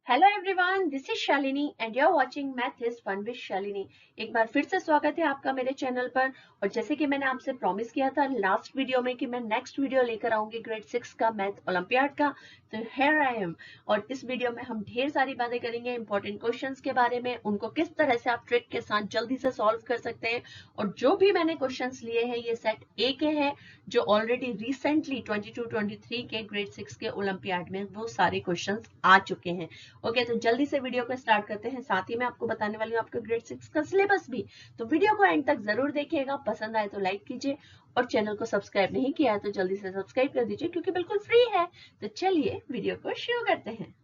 Hello everyone, this is Shalini and you are watching math is fun with Shalini. एक बार फिर से स्वागत है आपका मेरे चैनल पर। और जैसे कि मैंने आपसे प्रॉमिस किया था लास्ट वीडियो में कि मैं नेक्स्ट वीडियो लेकर आऊंगी ग्रेड 6 का मैथ ओलंपियाड का, तो हियर आई एम। और इस वीडियो में हम ढेर सारी बातें करेंगे इंपॉर्टेंट क्वेश्चंस के बारे में, उनको किस तरह से आप ट्रिक के साथ जल्दी से सॉल्व कर सकते हैं। और जो भी मैंने क्वेश्चंस लिए हैं ये सेट ए के हैं, जो ऑलरेडी रिसेंटली 22-23 के ग्रेड 6 के ओलंपियाड में वो सारे क्वेश्चंस आ चुके हैं। ओके, तो जल्दी से वीडियो को स्टार्ट करते हैं। साथ ही मैं आपको बताने वाली हूँ आपके ग्रेड 6 का सिलेबस भी, तो वीडियो को एंड तक जरूर देखिएगा। पसंद आए तो लाइक कीजिए और चैनल को सब्सक्राइब नहीं किया है तो जल्दी से सब्सक्राइब कर दीजिए क्योंकि बिल्कुल फ्री है। तो चलिए वीडियो को शुरू करते हैं।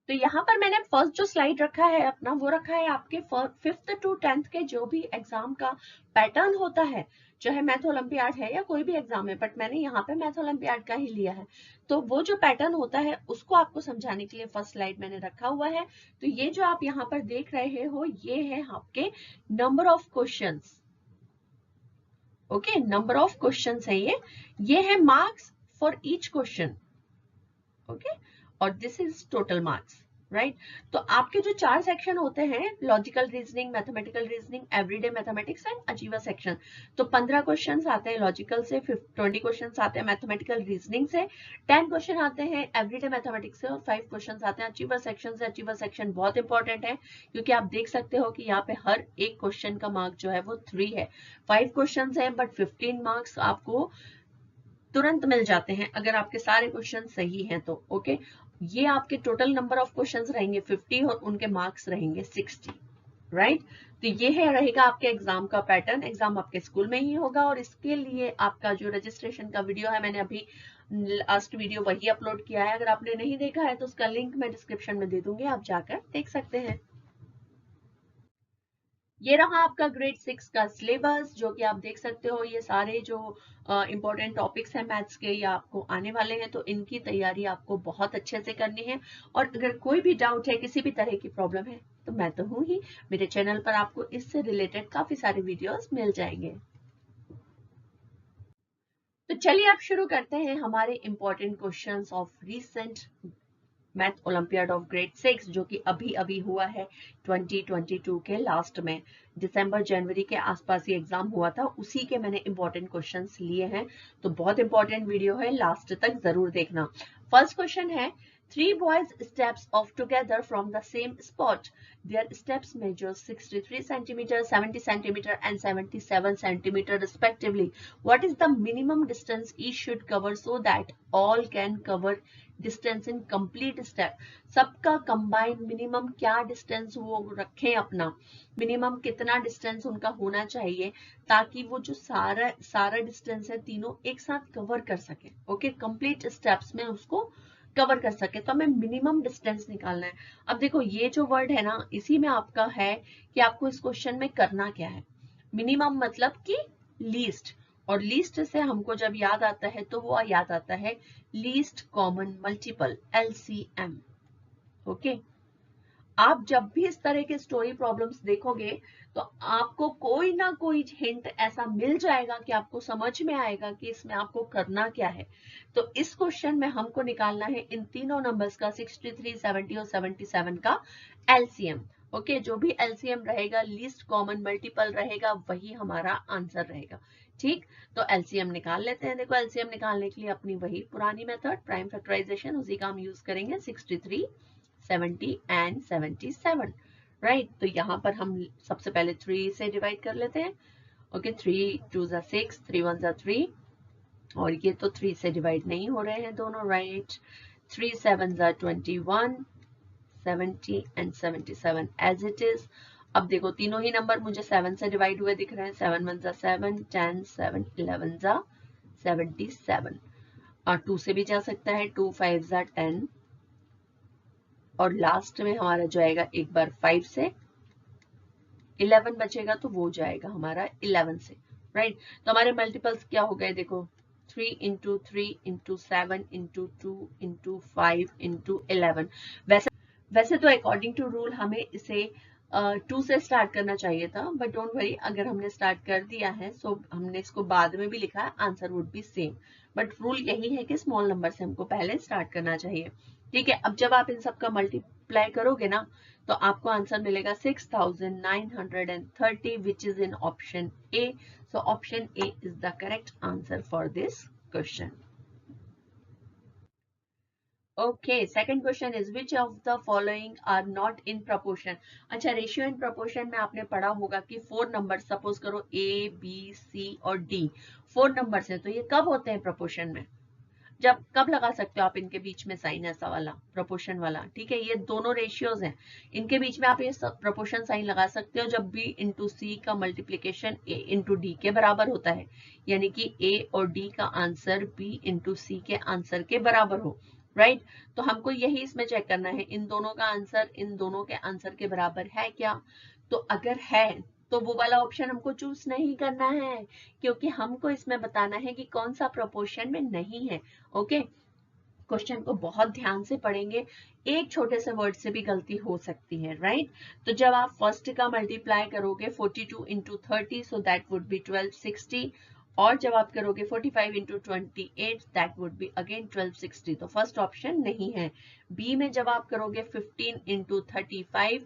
तो यहाँ पर मैंने फर्स्ट जो स्लाइड रखा है अपना, वो रखा है आपके 5th to 10th के जो भी एग्जाम का पैटर्न होता है, चाहे मैथ ओलंपियाड है या कोई भी एग्जाम है, बट मैंने यहाँ पे मैथ ओलंपियाड का ही लिया है। तो वो जो पैटर्न होता है उसको आपको समझाने के लिए फर्स्ट स्लाइड मैंने रखा हुआ है। तो ये जो आप यहाँ पर देख रहे हो ये है आपके number of questions. Okay, number of questions है ये है marks for each question. Okay, और this is total marks, right. तो आपके जो 4 सेक्शन होते हैं, logical reasoning, mathematical reasoning, everyday mathematics and achiever section. तो 15 क्वेश्चंस आते हैं लॉजिकल से, 20 क्वेश्चंस आते हैं मैथमेटिकल रीजनिंग से, 10 क्वेश्चन आते हैं एवरीडे मैथमेटिक्स से और 5 क्वेश्चंस आते हैं अचीवर सेक्शन से। अचीवर सेक्शन बहुत इंपॉर्टेंट है क्योंकि आप देख सकते हो कि यहाँ पे हर एक क्वेश्चन का मार्क जो है वो 3 है। 5 क्वेश्चन है बट 15 मार्क्स आपको तुरंत मिल जाते हैं अगर आपके सारे क्वेश्चन सही हैं तो। ओके, ये आपके टोटल नंबर ऑफ क्वेश्चंस रहेंगे 50 और उनके मार्क्स रहेंगे 60, राइट। तो ये है रहेगा आपके एग्जाम का पैटर्न। एग्जाम आपके स्कूल में ही होगा और इसके लिए आपका जो रजिस्ट्रेशन का वीडियो है, मैंने अभी लास्ट वीडियो वही अपलोड किया है। अगर आपने नहीं देखा है तो उसका लिंक मैं डिस्क्रिप्शन में दे दूंगी, आप जाकर देख सकते हैं। ये रहा आपका ग्रेड 6 का सिलेबस, जो कि आप देख सकते हो। ये सारे जो इंपॉर्टेंट टॉपिक्स हैं मैथ्स के, ये आपको आने वाले हैं, तो इनकी तैयारी आपको बहुत अच्छे से करनी है। और अगर कोई भी डाउट है, किसी भी तरह की प्रॉब्लम है, तो मैं तो हूँ ही, मेरे चैनल पर आपको इससे रिलेटेड काफी सारे वीडियोस मिल जाएंगे। तो चलिए आप शुरू करते हैं हमारे important questions of recent math olympiad of grade 6, जो कि अभी अभी हुआ है 2022 के लास्ट में। दिसंबर जनवरी के आसपास ये एग्जाम हुआ था, उसी के मैंने इंपॉर्टेंट क्वेश्चंस लिए हैं। तो बहुत इंपॉर्टेंट वीडियो है, लास्ट तक जरूर देखना। फर्स्ट क्वेश्चन है, 3 boys steps off together from the same spot. Their steps measure 63 centimeter, 70 centimeter and 77 centimeter respectively. What is the minimum distance each should cover so that all can cover distance in complete step? सबका combined minimum क्या distance वो रखें अपना, minimum कितना distance उनका होना चाहिए ताकि वो जो सारा distance है तीनों एक साथ cover कर सके। ओके, complete steps में उसको कवर कर सके, तो हमें मिनिमम डिस्टेंस निकालना है। अब देखो ये जो वर्ड है ना, इसी में आपका है कि आपको इस क्वेश्चन में करना क्या है। मिनिमम मतलब कि लीस्ट, और लीस्ट से हमको जब याद आता है तो वो याद आता है least common multiple, LCM। Okay, आप जब भी इस तरह के स्टोरी प्रॉब्लम्स देखोगे तो आपको कोई ना कोई हिंट ऐसा मिल जाएगा कि आपको समझ में आएगा कि इसमें आपको करना क्या है। तो इस क्वेश्चन में हमको निकालना है इन तीनों नंबर्स का, 63, 70 और 77 का LCM। ओके, जो भी LCM रहेगा, लीस्ट कॉमन मल्टीपल रहेगा, वही हमारा आंसर रहेगा। ठीक, तो LCM निकाल लेते हैं। देखो LCM निकालने के लिए अपनी वही पुरानी मेथड, प्राइम फैक्टराइजेशन, उसी का हम यूज करेंगे। 63, 70 एंड 77, राइट। तो यहाँ पर हम सबसे पहले 3 से डिवाइड कर लेते हैं। ओके, 3 2 6, 3 1 3, और ये तो 3 से डिवाइड नहीं हो रहे हैं दोनों, right. 3 7 21, 70 and 77 as it is. अब देखो तीनों ही नंबर मुझे 7 से डिवाइड हुए दिख रहे हैं। 7 1 7, 10 7 11 77, और 2 से भी जा सकता है। 2 5 10, और लास्ट में हमारा जाएगा एक बार 5 से, 11 बचेगा तो वो जाएगा हमारा 11 से, राइट। तो हमारे मल्टीपल्स क्या हो गए देखो, 3 into 3 into 7 into 2 into 5 into 11। वैसे तो अकॉर्डिंग टू रूल हमें इसे 2 से स्टार्ट करना चाहिए था, बट डोंट वरी, अगर हमने स्टार्ट कर दिया है सो हमने इसको बाद में भी लिखा है, answer would be same. But rule यही है कि स्मॉल नंबर से हमको पहले स्टार्ट करना चाहिए। ठीक है, अब जब आप इन सबका मल्टीप्लाई करोगे ना तो आपको आंसर मिलेगा 6930 विच is in option A. So option A is the correct answer for this question. Okay, second question is which of the following are not in proportion. अच्छा, रेशियो इन प्रोपोर्शन में आपने पढ़ा होगा कि 4 नंबर सपोज करो A, B, C और D 4 number है, तो ये कब होते हैं प्रोपोर्शन में? जब कब लगा सकते हो आप इनके बीच में साइन ऐसा वाला प्रोपोर्शन वाला? ठीक है, ये दोनों रेशियोज हैं, इनके बीच में आप ये प्रोपोर्शन साइन लगा सकते हो जब B इंटू सी का मल्टीप्लीकेशन A इंटू डी के बराबर होता है, यानी कि A और D का आंसर B इंटू सी के आंसर के बराबर हो. राइट, तो हमको यही इसमें चेक करना है इन दोनों का आंसर इन दोनों के आंसर के बराबर है क्या. तो अगर है तो वो वाला ऑप्शन हमको चूज नहीं करना है, क्योंकि हमको इसमें बताना है कि कौन सा प्रोपोर्शन में नहीं है. ओके, क्वेश्चन को बहुत ध्यान से पढ़ेंगे, एक छोटे से वर्ड से भी गलती हो सकती है. राइट, तो जब आप फर्स्ट का मल्टीप्लाई करोगे 42 into 30 so that would be 1260, और जब आप करोगे 45 into 28 that would be again 1260. तो फर्स्ट ऑप्शन नहीं है. बी में जब आप करोगे 15 इंटू 35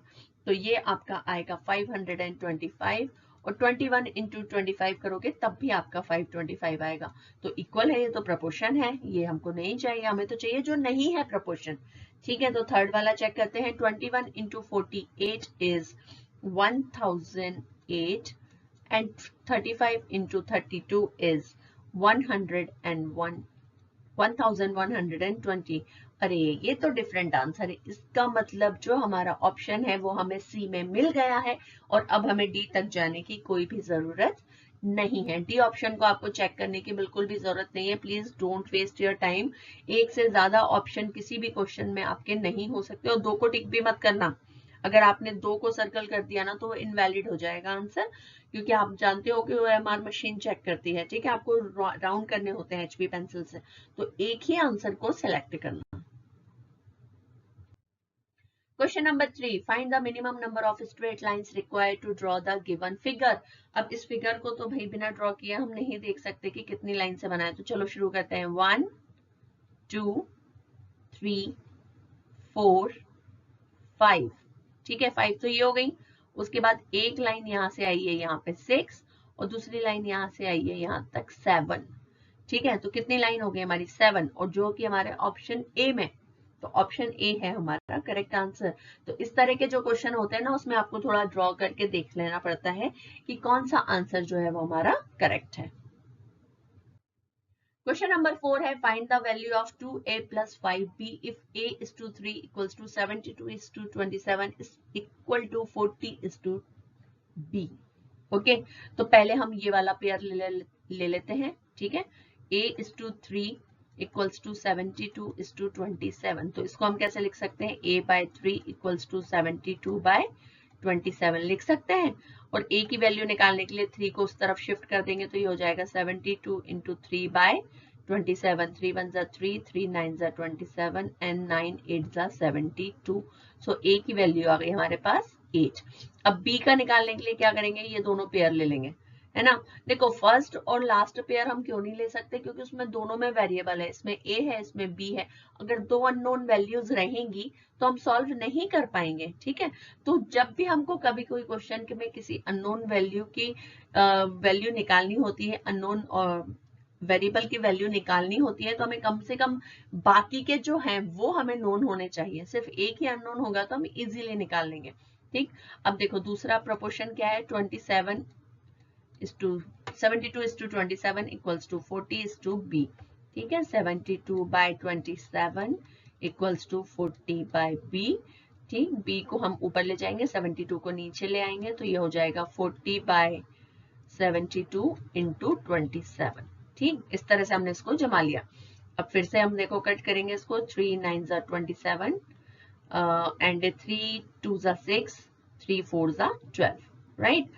तो ये आपका आएगा 525, और 21 इंटू 25 करोगे तब भी आपका 525 आएगा. तो इक्वल है, ये तो प्रपोर्शन है, ये हमको नहीं चाहिए, हमें तो चाहिए जो नहीं है प्रपोर्शन. ठीक है, तो थर्ड वाला चेक करते हैं. 21 into 48 is 1008 and 35 into 32 is 101 1120. अरे ये तो डिफरेंट आंसर है, इसका मतलब जो हमारा ऑप्शन है वो हमें सी में मिल गया है और अब हमें डी तक जाने की कोई भी जरूरत नहीं है. डी ऑप्शन को आपको चेक करने की बिल्कुल भी जरूरत नहीं है. Please don't waste your time. एक से ज्यादा ऑप्शन किसी भी क्वेश्चन में आपके नहीं हो सकते, और दो को टिक भी मत करना. अगर आपने दो को सर्कल कर दिया ना तो वो इनवैलिड हो जाएगा आंसर, क्योंकि आप जानते हो कि OMR मशीन चेक करती है. ठीक है, आपको राउंड करने होते हैं HB पेंसिल से, तो एक ही आंसर को सिलेक्ट करना. Question number 3, find the minimum number of straight lines required to draw the given figure. अब इस फिगर को तो भाई बिना ड्रॉ किए हम नहीं देख सकते कि कितनी लाइन से बना है, तो चलो शुरू करते हैं. 1 2 3 4 5. ठीक है, 5 तो ये हो गई. उसके बाद एक लाइन यहां से आई है यहाँ पे 6, और दूसरी लाइन यहां से आई है यहाँ तक 7. ठीक है, तो कितनी लाइन हो गई हमारी 7, और जो कि हमारे ऑप्शन ए में, तो ऑप्शन ए है हमारा करेक्ट आंसर. तो इस तरह के जो क्वेश्चन होते हैं ना उसमें आपको थोड़ा ड्रॉ करके देख लेना पड़ता है कि कौन सा आंसर जो है वो हमारा करेक्ट है. क्वेश्चन नंबर 4 है find the value of 2a plus 5b if a is to 3 equals to 72 is to 27 is equal to 40 is to b. Okay, तो पहले हम ये वाला पेयर ले लेते हैं. ठीक है, a is to 3 equals to 72 is to 27. तो इसको हम कैसे लिख सकते हैं? a by 3 equals to 72 by 27 लिख सकते हैं. और a की वैल्यू निकालने के लिए 3 को उस तरफ शिफ्ट कर देंगे तो ये हो जाएगा 72 into 3 by 27. 3 1 जा 3, 3 9 जा 27 and 9 8 जा 72. सो a की वैल्यू आ गई हमारे पास 8. अब b का निकालने के लिए क्या करेंगे? ये दोनों पेयर ले लेंगे, है ना. देखो फर्स्ट और लास्ट पेयर हम क्यों नहीं ले सकते? क्योंकि उसमें दोनों में वेरिएबल है, इसमें a है इसमें b है. अगर दो अननोन वैल्यूज रहेंगी तो हम सॉल्व नहीं कर पाएंगे. ठीक है, तो जब भी हमको कभी कोई क्वेश्चन में किसी अननोन वैल्यू की वैल्यू निकालनी होती है, अननोन वेरिएबल की वैल्यू निकालनी होती है, तो हमें कम से कम बाकी के जो हैं वो हमें नोन होने चाहिए. सिर्फ एक ही अननोन होगा तो हम इजीली निकाल लेंगे. ठीक, अब देखो दूसरा प्रोपोर्शन क्या है? 27 is to 72 is to 27 equals to 40 is to b. ठीक है, 72 by 27 equals to 40 by b. ठीक, b को हम ऊपर ले जाएंगे, 72 को नीचे ले आएंगे, तो ये हो जाएगा 40 by 72 into 27. ठीक, इस तरह से हमने इसको जमा लिया. अब फिर से हम देखो कट करेंगे इसको. 3 9 जा 27 and 3 2 जा 6, 3 4 जा 12. राइट,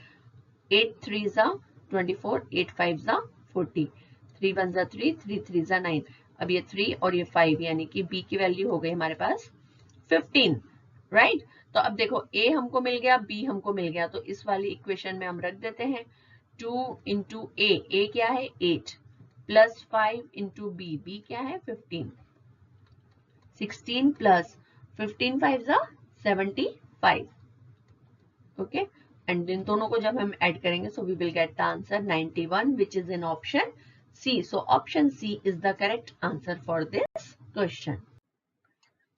8 3 जा 24, 8 5 जा 40, 3 1 जा 3, 3 3 जा 9. अब ये 3 और ये 5, यानी कि b की वैल्यू हो गई हमारे पास 15. राइट, तो अब देखो a हमको मिल गया, b हमको मिल गया, तो इस वाली इक्वेशन में हम रख देते हैं 2 इंटू a क्या है 8, प्लस 5 इंटू b क्या है 15. 16 प्लस 15 5 जा 75. ओके, एंड इन दोनों को जब हम ऐड करेंगे so we will get the answer 91 which is in option C. So option C is the correct answer for this question.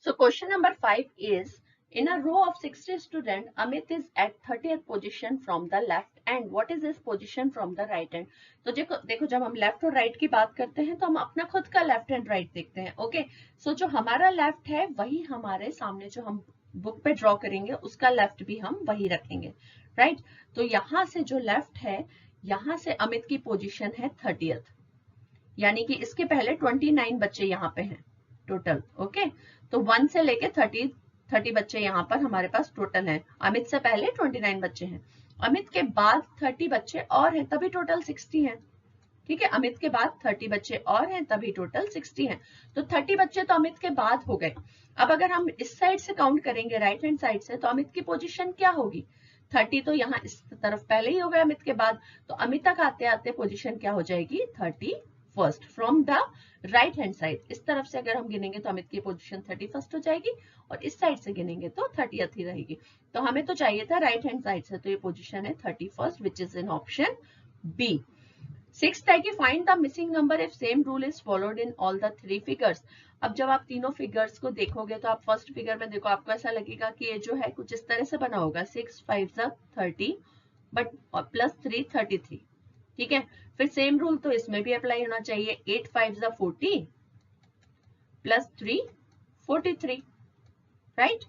So question number 5 is, in a row of 60 students, Amit is at 30th position from the left and what is his position from the right hand? तो देखो जब हम left और right की बात करते हैं तो हम अपना खुद का लेफ्ट एंड राइट देखते हैं. ओके, सो जो हमारा लेफ्ट है वही हमारे सामने जो हम बुक पे ड्रॉ करेंगे उसका लेफ्ट भी हम वही रखेंगे. राइट, तो यहां से जो लेफ्ट है यहां से अमित की पोजीशन है 30th, यानी कि इसके पहले 29 बच्चे यहाँ पे हैं टोटल. ओके, तो 1 से लेके 30 बच्चे यहाँ पर हमारे पास टोटल हैं. अमित से पहले 29 बच्चे हैं, अमित के बाद 30 बच्चे और हैं, तभी टोटल 60 हैं. ठीक है, अमित के बाद 30 बच्चे और हैं तभी टोटल 60 हैं. तो 30 बच्चे तो अमित के बाद हो गए. अब अगर हम इस साइड से काउंट करेंगे राइट हैंड साइड से तो अमित की पोजीशन क्या होगी? 30 तो यहाँ इस तरफ पहले ही हो गया अमित के बाद, तो अमित तक आते आते पोजीशन क्या हो जाएगी? 31st from the right hand side. इस तरफ से अगर हम गिनेंगे तो अमित की पोजीशन 31st हो जाएगी और इस साइड से गिनेंगे तो 30th ही रहेगी. तो हमें तो चाहिए था राइट हैंड साइड से, तो ये पोजीशन है 31st which is in option B. 6th है कि find the missing number if same rule is followed in all the 3 figures. अब जब आप तीनों फिगर्स को देखोगे तो आप फर्स्ट फिगर में देखो, आपको ऐसा लगेगा कि ये जो है कुछ इस तरह से बना होगा. 6 5 30 बट प्लस 3 33. ठीक है, फिर सेम रूल तो इसमें भी अप्लाई होना चाहिए. 8 5 40 प्लस 3 43. राइट,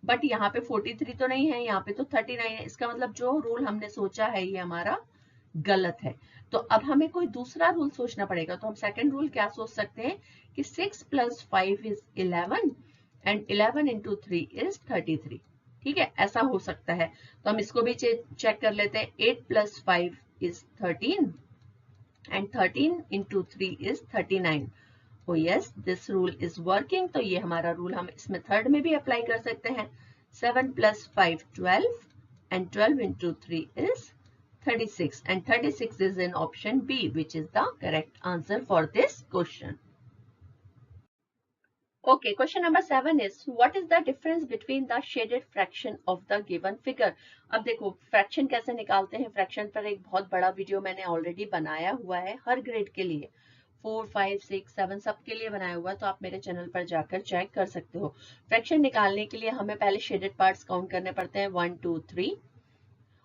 बट यहाँ पे 43 तो नहीं है, यहाँ पे तो 39 है. इसका मतलब जो रूल हमने सोचा है ये हमारा गलत है. तो अब हमें कोई दूसरा रूल सोचना पड़ेगा. तो हम सेकंड रूल क्या सोच सकते हैं कि 6 plus 5 is 11 and 11 into 3 is 33. ठीक है, ऐसा हो सकता है. तो हम इसको भी चेक कर लेते हैं. 8 plus 5 is 13 and 13 into 3 is 39. Oh yes, this rule is working. तो ये हमारा रूल हम इसमें थर्ड में भी अप्लाई कर सकते हैं. 7 plus 5 12 and 12 into 3 is 36 and 36 is in option B which is the correct answer for this question. Okay, question number 7 is what is the difference between the shaded fraction of the given figure? अब देखो fraction कैसे निकालते हैं. Fraction पर एक बहुत बड़ा video मैंने ऑलरेडी बनाया हुआ है हर ग्रेड के लिए. 4 5 6 7 सब के लिए बनाया हुआ है, तो आप मेरे चैनल पर जाकर चेक कर सकते हो. फ्रैक्शन निकालने के लिए हमें पहले शेडेड पार्ट्स काउंट करने पड़ते हैं. 1 2 3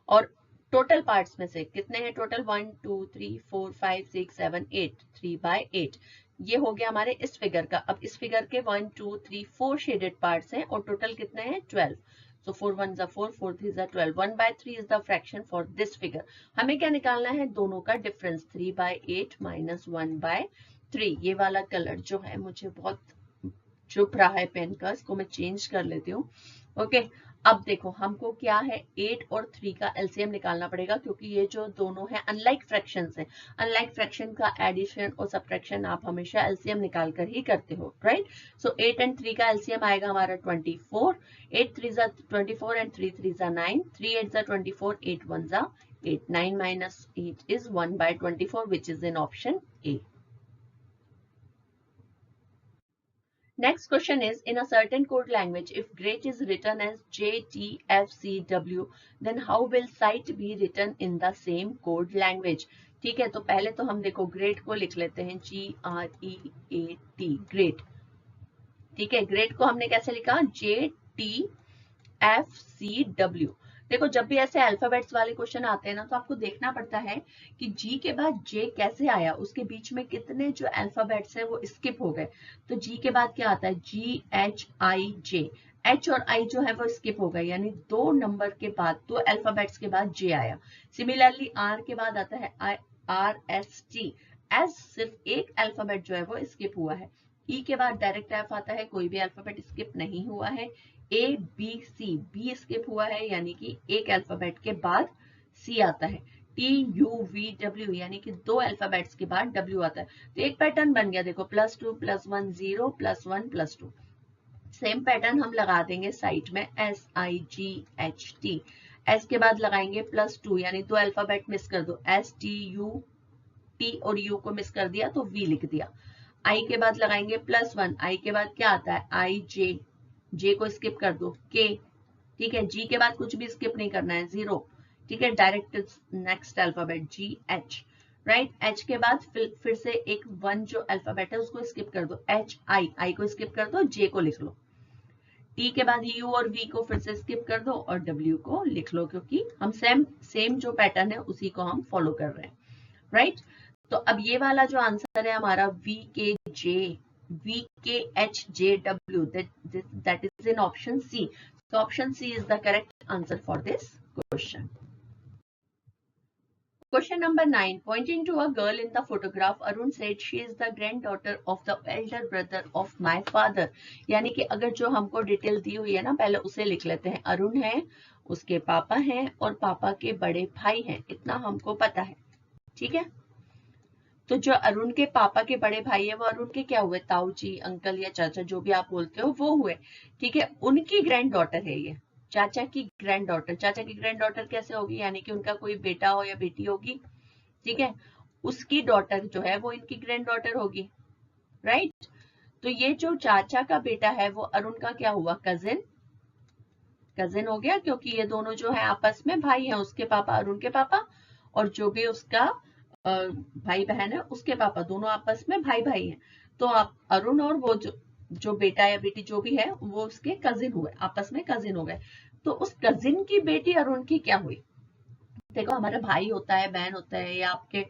और टोटल पार्ट्स में से कितने हैं टोटल? 1 2 3 4 5 6 7 8 3/8. ये हो गया हमारे इस फिगर का. अब इस फिगर के 1 2 3 4 शेडेड पार्ट्स हैं और टोटल कितने हैं? 12. So 4 1s are 4, 4 3s are 12. 1/3 is the fraction for this figure. हमें क्या निकालना है? दोनों का डिफरेंस. 3/8 minus 1/3. ये वाला कलर जो है मुझे बहुत चुप रहा है पेन का, इसको मैं चेंज कर लेती हूँ. ओके, अब देखो हमको क्या है 8 और 3 का एलसीएम निकालना पड़ेगा क्योंकि ये जो दोनों हैं अनलाइक फ्रैक्शंस हैं. अनलाइक फ्रैक्शन का एडिशन और सब्ट्रैक्शन आप हमेशा एलसीएम निकाल कर ही करते हो. राइट, सो 8 एंड 3 का एलसीएम आएगा हमारा 24. 8 3s are 24 and 3 3s are 9. 3 8s are 24, 8 1s are 8. 9 minus 8 is 1/24 which is in option A. Next question is, in a certain code language, if great is written as JTFCW, then how will site be written in the same code language? ठीक है, तो पहले तो हम देखो great को लिख लेते हैं GREAT, ग्रेट. ठीक है, ग्रेट को हमने कैसे लिखा? JTFCW. देखो जब भी ऐसे अल्फाबेट्स वाले क्वेश्चन आते हैं ना तो आपको देखना पड़ता है कि जी के बाद जे कैसे आया, उसके बीच में कितने जो अल्फाबेट्स है वो स्किप हो गए. तो जी के बाद क्या आता है? GHIJ. एच और आई जो है वो स्किप हो गए, यानी 2 नंबर के बाद 2 अल्फाबेट्स के बाद जे आया. सिमिलरली आर के बाद आता है RST. एस सिर्फ एक अल्फाबेट जो है वो स्किप हुआ है. ई के बाद डायरेक्ट एफ आता है, कोई भी अल्फाबेट स्किप नहीं हुआ है. ABC, बी स्किप हुआ है यानी कि एक अल्फाबेट के बाद सी आता है. TUVW यानी कि 2 अल्फाबेट्स के बाद W आता है. तो एक पैटर्न बन गया. देखो +2 +1 0 +1 +2. सेम पैटर्न हम लगा देंगे साइड में SIGHT. एस के बाद लगाएंगे +2 यानी 2 अल्फाबेट मिस कर दो. STUT और U को मिस कर दिया तो V लिख दिया. आई के बाद लगाएंगे +1, आई के बाद क्या आता है आई जे, जे को स्किप कर दो, के, ठीक है, जी के बाद कुछ भी स्किप नहीं करना है, 0, ठीक है, डायरेक्ट नेक्स्ट अल्फाबेट जी एच, राइट, एच के बाद फिर से एक 1 जो अल्फाबेट है उसको स्किप कर दो, एच आई, आई को स्किप कर दो, जे को लिख लो, टी के बाद यू और वी को फिर से स्किप कर दो और डब्ल्यू को लिख लो, क्योंकि हम सेम जो पैटर्न है उसी को हम फॉलो कर रहे हैं, राइट। तो अब ये वाला जो आंसर है हमारा VKHJW, that is in option C. So option C is the correct answer for this question. Question number 9. Pointing to a girl in the photograph, Arun said she is the granddaughter of the elder brother of my father. यानी कि अगर जो हमको detail दी हुई है ना, पहले उसे लिख लेते हैं। अरुण है, उसके पापा हैं और पापा के बड़े भाई हैं, इतना हमको पता है, ठीक है। तो जो अरुण के पापा के बड़े भाई है वो अरुण के क्या हुए, ताऊ जी, अंकल या चाचा, जो भी आप बोलते हो वो हुए, ठीक है। उनकी ग्रैंड डॉटर है ये, चाचा की ग्रैंड डॉटर। चाचा की ग्रैंड डॉटर कैसे होगी, यानी कि उनका कोई बेटा हो या बेटी होगी, ठीक है, उसकी डॉटर जो है वो इनकी ग्रैंड डॉटर होगी, राइट। तो ये जो चाचा का बेटा है वो अरुण का क्या हुआ, कजिन हो गया, क्योंकि ये दोनों जो है आपस में भाई हैं, उसके पापा अरुण के पापा और जो भी उसका भाई बहन है उसके पापा, दोनों आपस में भाई भाई हैं। तो आप अरुण और वो जो बेटा या बेटी जो भी है वो उसके कजिन हुए, आपस में कजिन हो गए। तो उस कजिन की बेटी अरुण की क्या हुई, देखो हमारा भाई होता है, बहन होता है, या आपके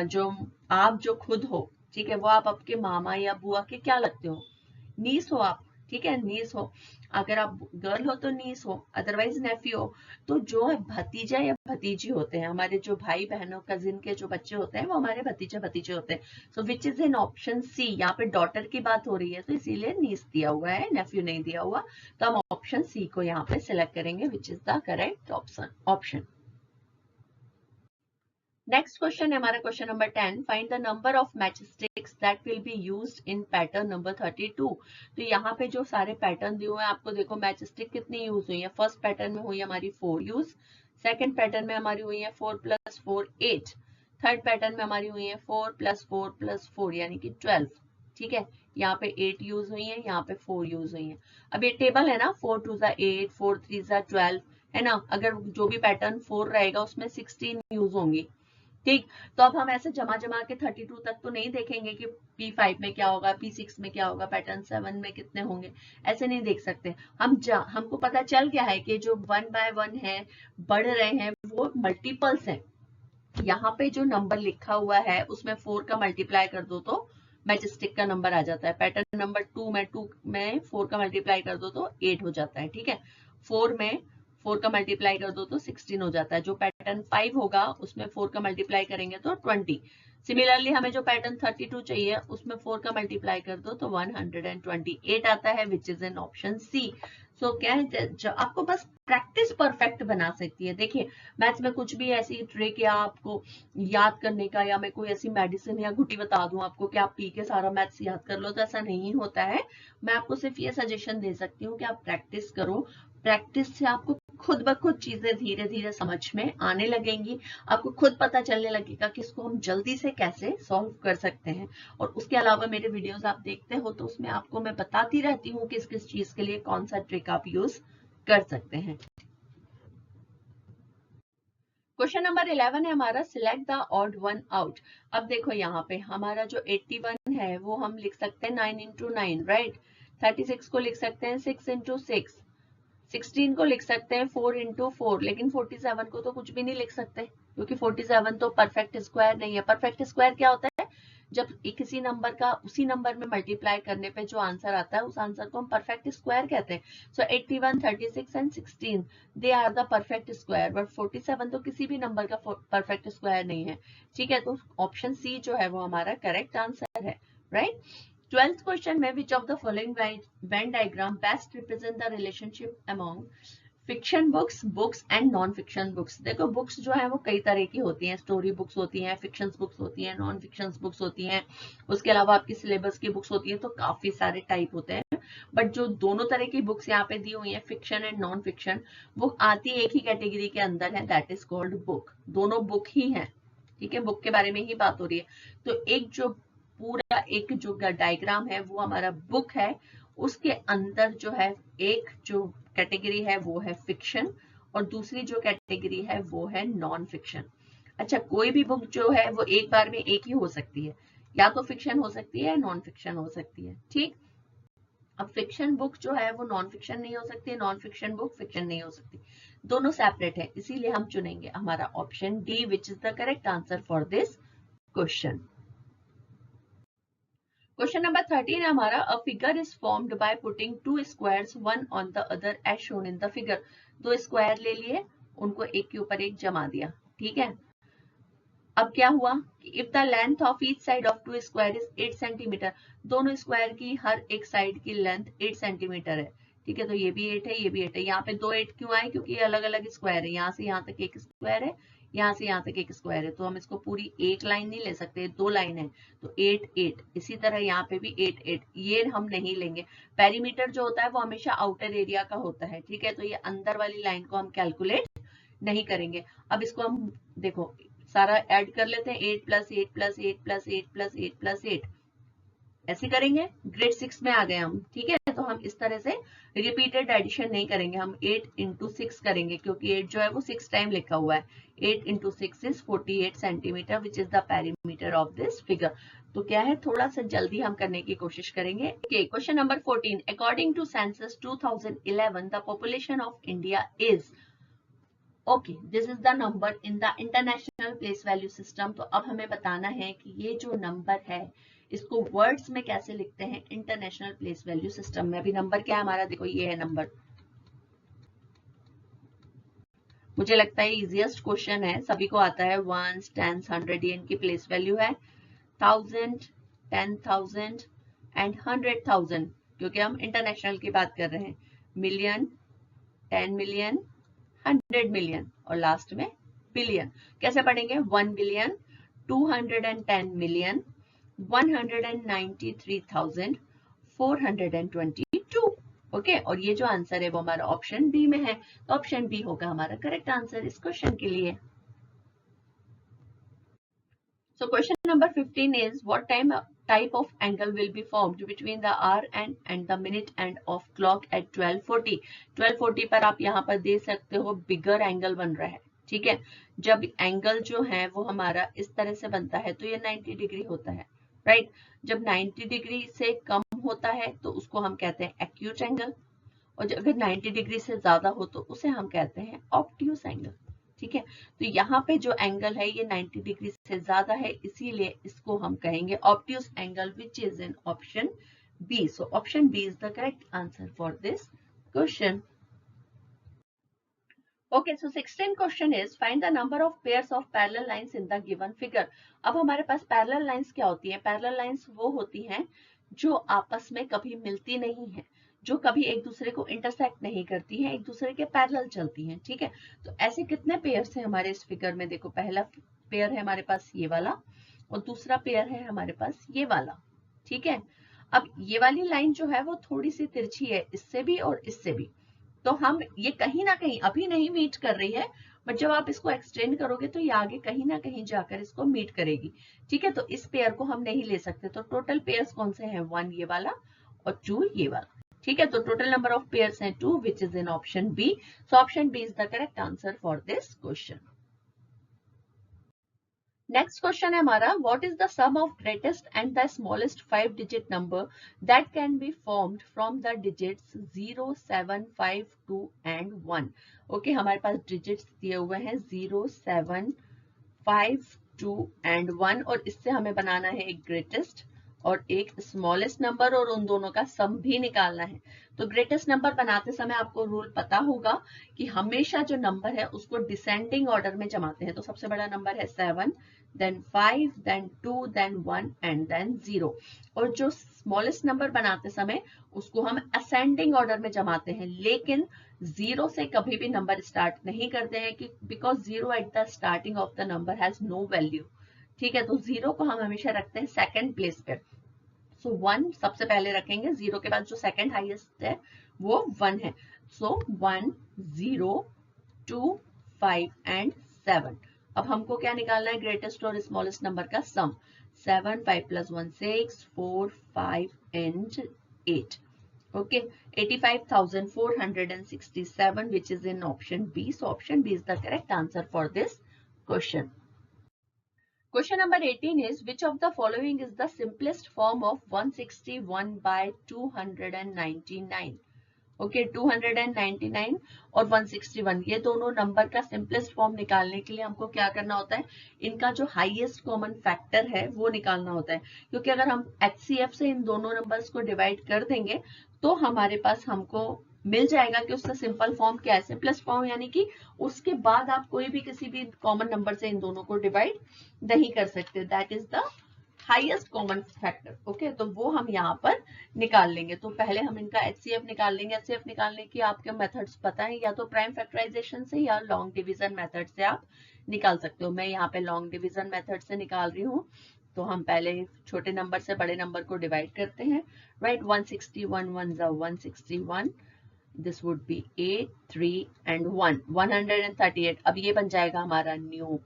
जो आप जो खुद हो, ठीक है, वो आप आपके मामा या बुआ के क्या लगते हो, नीस हो आप, ठीक है, नीस हो। अगर आप गर्ल हो तो नीस हो, अदरवाइज नेफ्यू हो। तो जो भतीजा या भतीजी होते हैं, हमारे जो भाई बहनों कजिन के जो बच्चे होते हैं वो हमारे भतीजे भतीजे होते हैं। सो विच इज इन ऑप्शन सी, यहाँ पे डॉटर की बात हो रही है तो इसीलिए नीस दिया हुआ है, नेफ्यू नहीं दिया हुआ। तो हम ऑप्शन सी को यहाँ पे सिलेक्ट करेंगे, which is the correct option. Next question है हमारा question number 10. Find the number of matchsticks that will be used in pattern number 32. तो यहाँ पे जो सारे पैटर्न दिए हुए हैं आपको, देखो मैचस्टिक कितनी यूज हुई है। फर्स्ट पैटर्न में हुई हमारी 4 यूज, सेकंड पैटर्न में हमारी हुई है 4 + 4 8, थर्ड पैटर्न में हमारी हुई है 4 + 4 + 4 यानी कि 12, ठीक है। यहाँ पे 8 यूज हुई है, यहाँ पे 4 यूज हुई है। अब ये टेबल है ना, 4 2 = 8, 4 3 = 12, है ना। अगर जो भी पैटर्न 4 रहेगा उसमें 16 यूज होंगी, ठीक। तो अब हम ऐसे जमा के 32 तक तो नहीं देखेंगे कि P5 में क्या होगा, P6 में क्या होगा, पैटर्न 7 में कितने होंगे, ऐसे नहीं देख सकते हम। हमको पता चल गया है कि जो 1 by 1 है, बढ़ रहे हैं, वो मल्टीपल्स हैं। यहाँ पे जो नंबर लिखा हुआ है उसमें 4 का मल्टीप्लाई कर दो तो मैचस्टिक का नंबर आ जाता है। पैटर्न नंबर 2 में 4 का मल्टीप्लाई कर दो तो 8 हो जाता है, ठीक है। 4 में 4 का मल्टीप्लाई कर दो तो 16 हो जाता है। जो पैटर्न 5 होगा उसमें 4 का मल्टीप्लाई करेंगे तो 20। सिमिलरली हमें जो पैटर्न 32 चाहिए उसमें 4 का मल्टीप्लाई कर दो तो 128 आता है, विच इज इन ऑप्शन सी। सो क्या है, आपको बस प्रैक्टिस परफेक्ट बना सकती है। देखिए मैथ्स में कुछ भी ऐसी ट्रिक या आपको याद करने का, या मैं कोई ऐसी मेडिसिन या घुटी बता दूं आपको कि आप पी के सारा मैथ्स याद कर लो, तो ऐसा नहीं होता है। मैं आपको सिर्फ ये सजेशन दे सकती हूँ कि आप प्रैक्टिस करो। प्रैक्टिस से आपको खुद ब खुद चीजें धीरे धीरे समझ में आने लगेंगी। आपको खुद पता चलने लगेगा कि इसको हम जल्दी से कैसे सॉल्व कर सकते हैं। और उसके अलावा मेरे वीडियोस आप देखते हो तो उसमें आपको मैं बताती रहती हूँ किस किस चीज के लिए कौन सा ट्रिक आप यूज कर सकते हैं। क्वेश्चन नंबर 11 है हमारा, select the odd one out. अब देखो यहाँ पे हमारा जो 81 है वो हम लिख सकते हैं 9 × 9, राइट। 36 को लिख सकते हैं 6 × 6, 16 को लिख सकते हैं 4 × 4, लेकिन 47 को तो कुछ भी नहीं लिख सकते क्योंकि 47 तो परफेक्ट स्क्वायर नहीं है। परफेक्ट स्क्वायर क्या होता है, जब किसी नंबर का उसी नंबर में मल्टीप्लाई करने पे जो आंसर आता है उस आंसर को हम परफेक्ट स्क्वायर कहते हैं। So 81, 36 and 16 they are the perfect square, but 47 तो किसी भी नंबर का परफेक्ट स्क्वायर नहीं है, ठीक है। तो ऑप्शन सी जो है वो हमारा करेक्ट आंसर है, राइट। 12th क्वेश्चन में विच of the following Venn diagram best represent the relationship among fiction books and non fiction books. देखो बुक्स जो है वो कई तरह की होती हैं, स्टोरी बुक्स होती हैं, फिक्शन बुक्स होती हैं, नॉन फिक्शन बुक्स होती हैं, उसके अलावा आपकी सिलेबस की बुक्स होती हैं, तो काफी सारे टाइप होते हैं। बट जो दोनों तरह की बुक्स यहाँ पे दी हुई हैं, फिक्शन एंड नॉन फिक्शन, वो आती एक ही कैटेगरी के अंदर है, दैट इज कॉल्ड बुक। दोनों बुक ही है, ठीक है, बुक के बारे में ही बात हो रही है। तो एक जो पूरा एक जो डायग्राम है वो हमारा बुक है, उसके अंदर जो है एक जो कैटेगरी है वो है फिक्शन और दूसरी जो कैटेगरी है वो है नॉन फिक्शन। अच्छा, कोई भी बुक जो है वो एक बार में एक ही हो सकती है, या तो फिक्शन हो सकती है या नॉन फिक्शन हो सकती है। ठीक, अब फिक्शन बुक जो है वो नॉन फिक्शन नहीं हो सकती, नॉन फिक्शन बुक फिक्शन नहीं हो सकती, दोनों सेपरेट है, इसीलिए हम चुनेंगे हमारा option D which is the correct answer for this question. Question number 13 है हमारा, a figure is formed by putting two squares one on the other as shown in the figure. दो स्क्वायर ले लिए, उनको एक के ऊपर एक जमा दिया। ठीक है, अब क्या हुआ कि if the length of each side of two square is 8 centimetre, दोनों स्क्वायर की हर एक साइड की लेंथ 8 सेंटीमीटर है। ठीक है, तो ये भी 8 है, ये भी 8 है। यहाँ पे दो 8 क्यों आए, क्योंकि ये अलग अलग स्क्वायर है, यहाँ से यहाँ तक एक स्क्वायर है, यहाँ से यहाँ तक एक स्क्वायर है, तो हम इसको पूरी एक लाइन नहीं ले सकते, दो लाइन है, तो 8 8। इसी तरह यहाँ पे भी 8 8, ये हम नहीं लेंगे। पेरीमीटर जो होता है वो हमेशा आउटर एरिया का होता है। ठीक है, तो ये अंदर वाली लाइन को हम कैलकुलेट नहीं करेंगे। अब इसको हम देखो सारा ऐड कर लेते हैं, 8 plus 8 plus 8 plus 8 plus 8 plus 8, ऐसे करेंगे। ग्रेड 6 में आ गए हम। ठीक है, तो हम इस तरह से रिपीटेड एडिशन नहीं करेंगे, हम 8 इंटू 6 करेंगे, क्योंकि 8 जो है वो 6 टाइम लिखा हुआ है। 8 into 6 is 48 centimetre which is the perimeter of this figure. तो क्या है, थोड़ा सा जल्दी हम करने की कोशिश करेंगे। Question number 14, according to census 2011 the population of India is, okay, this is the number in the international place value system. तो अब हमें बताना है कि ये जो नंबर है इसको वर्ड्स में कैसे लिखते हैं इंटरनेशनल प्लेस वैल्यू सिस्टम में। अभी नंबर क्या है हमारा, देखो ये है नंबर। मुझे लगता है इजीएस्ट क्वेश्चन है, सभी को आता है। 1, 10, 100 ये इनकी प्लेस वैल्यू है। 1000, 10,000 एंड 100,000, क्योंकि हम इंटरनेशनल की बात कर रहे हैं। मिलियन, 10 मिलियन, 100 मिलियन और लास्ट में बिलियन। कैसे पढ़ेंगे, 1 बिलियन, 210 मिलियन, 193,422। ओके, और ये जो आंसर है वो हमारा ऑप्शन बी में है, तो ऑप्शन बी होगा हमारा करेक्ट आंसर इस क्वेश्चन के लिए। So question number 15 is, what type of angle will be formed between the hour and the minute hand of clock at 12:40? 12:40 पर आप यहाँ पर दे सकते हो बिगर एंगल बन रहा है। ठीक है, जब एंगल जो है वो हमारा इस तरह से बनता है तो ये 90 डिग्री होता है, राइट। जब 90 डिग्री से कम होता है तो उसको हम कहते हैं एक्यूट एंगल, और अगर 90 डिग्री से ज्यादा हो तो उसे हम कहते हैं ऑब्ट्यूस एंगल। ठीक है, तो यहाँ पे जो एंगल है ये 90 डिग्री से ज्यादा है, इसीलिए इसको हम कहेंगे obtuse angle which is in option B. So option B is the correct answer for this question. Okay, so 16 question is, find the number of pairs of parallel lines in the given figure. अब हमारे पास parallel lines क्या होती है, parallel lines वो होती हैं जो आपस में कभी मिलती नहीं है, जो कभी एक दूसरे को इंटरसेक्ट नहीं करती हैं, एक दूसरे के पैरेलल चलती हैं। ठीक है, तो ऐसे कितने पेयर्स हैं हमारे इस फिगर में, देखो पहला पेयर है हमारे पास ये वाला और दूसरा पेयर है हमारे पास ये वाला। ठीक है, अब ये वाली लाइन जो है वो थोड़ी सी तिरछी है, इससे भी और इससे भी, तो हम ये कहीं ना कहीं अभी नहीं मीट कर रही है, बट जब आप इसको एक्सटेंड करोगे तो ये आगे कहीं ना कहीं जाकर इसको मीट करेगी। ठीक है, तो इस पेयर को हम नहीं ले सकते, तो टोटल पेयर्स कौन से हैं, 1 ये वाला और 2 ये वाला। ठीक है, तो टोटल नंबर ऑफ पेयर्स हैं 2 which is in option B. So option B is the correct answer for this question. Next question है हमारा, what is the sum of greatest and the smallest 5 digit number that can be formed from the digits 0, 7, 5, 2 and 1। Okay, हमारे पास digits दिए हुए हैं 0, 7, 5, 2 and 1, और इससे हमें बनाना है एक ग्रेटेस्ट और एक स्मॉलेस्ट नंबर, और उन दोनों का सम भी निकालना है। तो ग्रेटेस्ट नंबर बनाते समय आपको रूल पता होगा कि हमेशा जो नंबर है उसको डिसेंडिंग ऑर्डर में जमाते हैं। तो सबसे बड़ा नंबर है 7, then 5, then 2, then 1 and then 0। और जो स्मॉलेस्ट नंबर बनाते समय उसको हम असेंडिंग ऑर्डर में जमाते हैं, लेकिन 0 से कभी भी नंबर स्टार्ट नहीं करते हैं कि because 0 at the starting of the number has no value. ठीक है, तो 0 को हम हमेशा रखते हैं सेकंड प्लेस पे। सो 1 सबसे पहले रखेंगे, 0 के बाद जो सेकंड हाईएस्ट है वो 1 है। सो 1, 0, 2, 5 एंड 7। अब हमको क्या निकालना है, ग्रेटेस्ट और स्मॉलेस्ट नंबर का सम। 7, 5 plus 1 6, 4, 5 and 8. Okay, 85,467, which is in option B. So option B is the correct answer for this question. Question number 18 is, which of the following is the simplest form of 161 by 299? Okay 299 और 161 ये दोनों number का simplest form निकालने के लिए हमको क्या करना होता है, इनका जो हाईएस्ट कॉमन फैक्टर है वो निकालना होता है, क्योंकि अगर हम HCF से इन दोनों नंबर्स को डिवाइड कर देंगे तो हमारे पास हमको मिल जाएगा कि उसका सिंपल फॉर्म क्या है, सिंपलेस्ट फॉर्म, यानी कि उसके बाद आप कोई भी किसी भी कॉमन नंबर से इन दोनों को डिवाइड नहीं कर सकते, that is the highest common factor. Okay, तो वो हम यहाँ पर निकाल लेंगे। तो पहले हम इनका HCF निकाल लेंगे। HCF निकालने की आपके मेथड्स पता है, या तो प्राइम फैक्टराइजेशन से या लॉन्ग डिवीजन मेथड से आप निकाल सकते हो। मैं यहाँ पे लॉन्ग डिवीजन मेथड से निकाल रही हूँ। तो हम पहले छोटे नंबर से बड़े नंबर को डिवाइड करते हैं, right. 161 1 161, this would be 8 3 and 1 138। अब ये बन जाएगा हमारा न्यू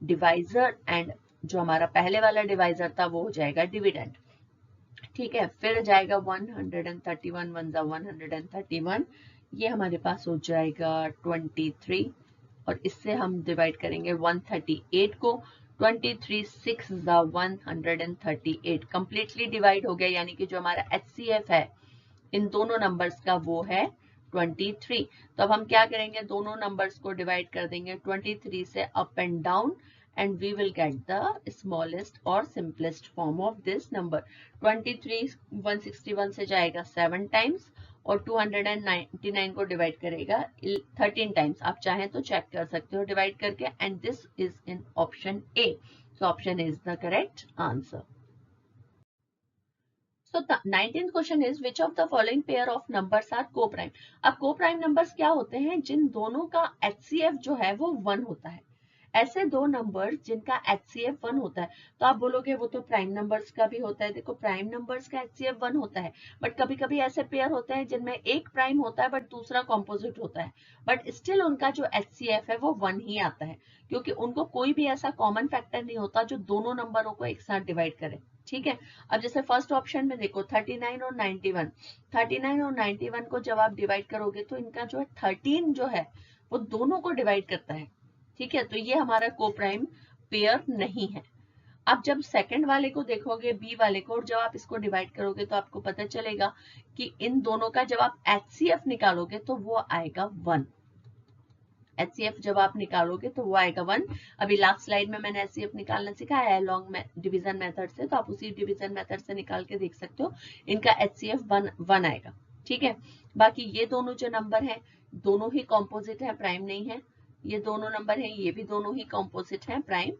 डिवाइजर एंड जो हमारा पहले वाला डिवाइजर था वो हो जाएगा डिविडेंड। ठीक है, फिर जाएगा 131 1 131, ये हमारे पास हो जाएगा 23 और इससे हम डिवाइड करेंगे 138 को। 23 6 138 कंप्लीटली डिवाइड हो गया, यानी कि जो हमारा HCF है इन दोनों नंबर्स का वो है 23। तो अब हम क्या करेंगे, दोनों नंबर्स को डिवाइड कर देंगे 23 से up and down and we will get the smallest or simplest form of this number. 23 161 से जाएगा 7 times और 299 को डिवाइड करेगा 13 times। आप चाहें तो चेक कर सकते हो डिवाइड करके, and this is in option A. So option A is the correct answer. So the 19th question is, which of the following pair of numbers are co-prime? अब co-prime numbers क्या होते हैं, जिन दोनों का HCF जो है वो 1 होता है। ऐसे दो नंबर जिनका HCF 1 होता है, तो आप बोलोगे वो तो प्राइम नंबर्स का भी होता है। देखो प्राइम नंबर्स का HCF 1 होता है, बट कभी कभी ऐसे पेयर होते हैं जिनमें एक प्राइम होता है बट दूसरा कॉम्पोजिट होता है, बट स्टिल उनका जो HCF है वो 1 ही आता है, क्योंकि उनको कोई भी ऐसा कॉमन फैक्टर नहीं होता जो दोनों नंबरों को एक साथ डिवाइड करे। ठीक है, अब जैसे फर्स्ट ऑप्शन में देखो 39 और 91, 39 और 91 को जब आप डिवाइड करोगे तो इनका जो है 13 जो है वो दोनों को डिवाइड करता है। ठीक है, तो ये हमारा कोप्राइम पेयर नहीं है। अब जब सेकंड वाले को देखोगे, बी वाले को, और जब आप इसको डिवाइड करोगे तो आपको पता चलेगा कि इन दोनों का जब आप HCF निकालोगे तो वो आएगा 1। HCF जब आप निकालोगे तो वो आएगा 1। अभी लास्ट स्लाइड में मैंने HCF निकालना सिखाया है लॉन्ग डिवीजन मेथड से, तो आप उसी डिवीजन मेथड से निकाल के देख सकते हो। इनका HCF 1 आएगा। ठीक है, बाकी ये दोनों जो नंबर है दोनों ही कॉम्पोजिट है, प्राइम नहीं है। ये दोनों नंबर है, ये भी दोनों ही कॉम्पोजिट है, प्राइम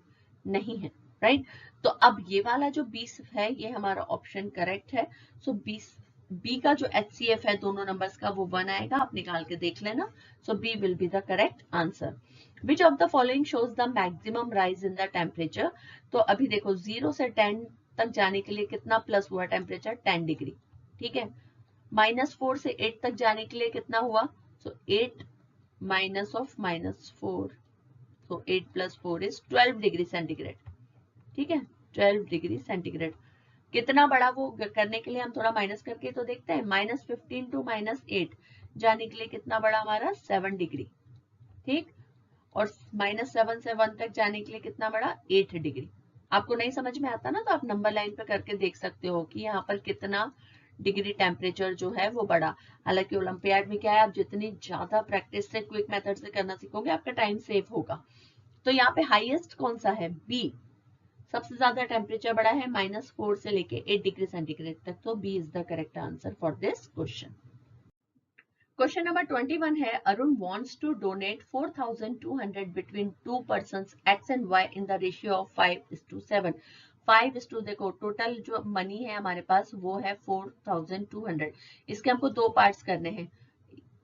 नहीं है, राइट। तो अब ये वाला जो 20 है ये हमारा ऑप्शन करेक्ट है। सो 20 बी का जो HCF है दोनों नंबर्स का वो 1 आएगा, आप निकाल के देख लेना। So B will be the correct answer. Which of the following shows the maximum rise in the temperature? तो अभी देखो 0 से 10 तक जाने के लिए कितना प्लस हुआ टेम्परेचर, 10 डिग्री। ठीक है, -4 से 8 तक जाने के लिए कितना हुआ, सो 8 minus of -4, so 8 plus 4 is 12 degree centigrade. ठीक है, 12 डिग्री सेंटीग्रेड। कितना बड़ा वो करने के लिए हम थोड़ा माइनस करके तो देखते हैं। -15 to -8 जाने के लिए कितना बड़ा हमारा, 7 डिग्री। ठीक, और -7 से 1 तक जाने के लिए कितना बड़ा, 8 डिग्री। आपको नहीं समझ में आता ना तो आप नंबर लाइन पे करके देख सकते हो कि यहाँ पर कितना डिग्री टेम्परेचर जो है वो बढ़ा। हालांकि ओलंपियाड में क्या है, आप जितनी ज्यादा प्रैक्टिस से क्विक मेथड से करना सीखोगे आपका टाइम सेव होगा। तो यहाँ पे हाईएस्ट कौन सा है, बी। सबसे ज्यादा टेम्परेचर बढ़ा है -4 से लेके 8 डिग्री सेंटीग्रेड तक, तो B is the correct answer for this question. Question number 21 है, Arun wants to donate 4,200 between 2 persons X and Y in the ratio of 5:7। 5:, देखो टोटल जो मनी है हमारे पास वो है 4,200। इसके हमको दो पार्ट्स करने हैं।